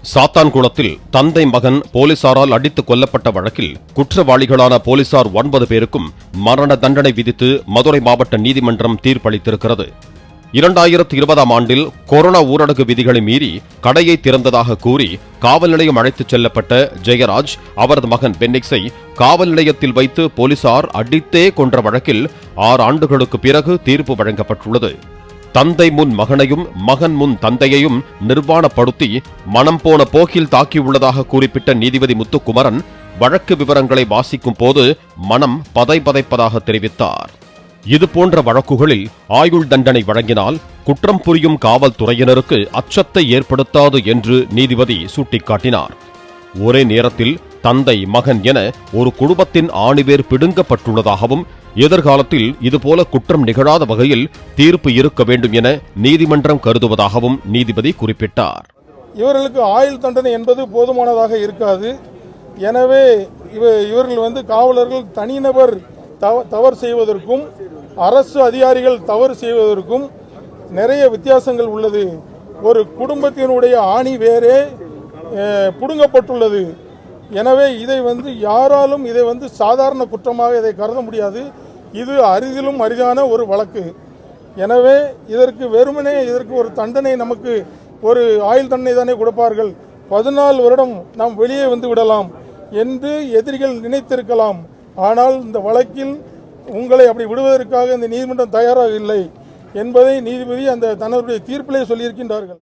சாத்தான்குளத்தில் தந்தை மகன் போலீசாரால் அடித்துக் கொல்லப்பட்ட வழக்கில் குற்றவாளிகளான போலீசார் 9 பேருக்கும் மரண தண்டனை விதித்து மதுரை மாவட்ட நீதிமன்றம் தீர்ப்பளித்திருக்கிறது. 2020ஆம் ஆண்டில் கொரோனா ஊரடங்கு விதிகளை மீறி கடையை திறந்ததாக கூறி காவல் நிலையம் அழைத்துச் செல்லப்பட்ட ஜெயராஜ் அவரது மகன் பென்னிக்ஸை காவல் நிலையத்தில் வைத்து போலீசார் அடித்தே கொன்ற வழக்கில் 6 ஆண்டுகளுக்கு பிறகு தீர்ப்பு வழங்கப்பட்டுள்ளது. தந்தை முன் மகனையும் மகன் முன் தந்தையையும் நிர்வாணப்படுத்தி மனம் போன போக்கில் தாக்கியுள்ளதாக குறிப்பிட்ட நீதிபதி முத்துக்குமரன் வழக்கு விவரங்களை வாசிக்கும் போது மனம் பதைபதைப்பதாக தெரிவித்தார். இதுபோன்ற வழக்குகளில் ஆயுள் தண்டனை வழங்கினால் குற்றம் புரியும் காவல்துறையினருக்கு அச்சத்தை ஏற்படுத்தாது என்று நீதிபதி சுட்டிக்காட்டினார். ஒரே நேரத்தில் தந்தை மகன் என ஒரு குடும்பத்தின் ஆணிவேர் பிடுங்கப்பட்டுள்ளதாகவும் எதிர்காலத்தில் இதுபோல குற்றம் நிகழாத வகையில் தீர்ப்பு இருக்க வேண்டும் என நீதிமன்றம் கருதுவதாகவும் நீதிபதி குறிப்பிட்டார். இவர்களுக்கு ஆயுள் தண்டனை என்பது போதுமானதாக இருக்காது. எனவே இவர்கள் காவலர்கள் தனிநபர் தவறு செய்வதற்கும் அரசு அதிகாரிகள் தவறு செய்வதற்கும் நிறைய வித்தியாசங்கள் உள்ளது. ஒரு குடும்பத்தினுடைய ஆணி வேரே புடுங்கப்பட்டுள்ளது. எனவே இதை யாராலும் இதை சாதாரண குற்றமாக இதை கருத முடியாது. இது அரிதிலும் அரிதான ஒரு வழக்கு. எனவே இதற்கு வெறுமனே ஒரு தண்டனை, நமக்கு ஒரு ஆயுள் தண்டனை தானே கொடுப்பார்கள், 14 வருடம் நாம் வெளியே விடலாம் என்று எதிரிகள் நினைத்திருக்கலாம். ஆனால் இந்த வழக்கில் உங்களை அப்படி விடுவதற்காக இந்த நீதிமன்றம் தயாராக இல்லை என்பதை நீதிபதி அந்த தன்னுடைய தீர்ப்பிலே சொல்லியிருக்கின்றார்கள்.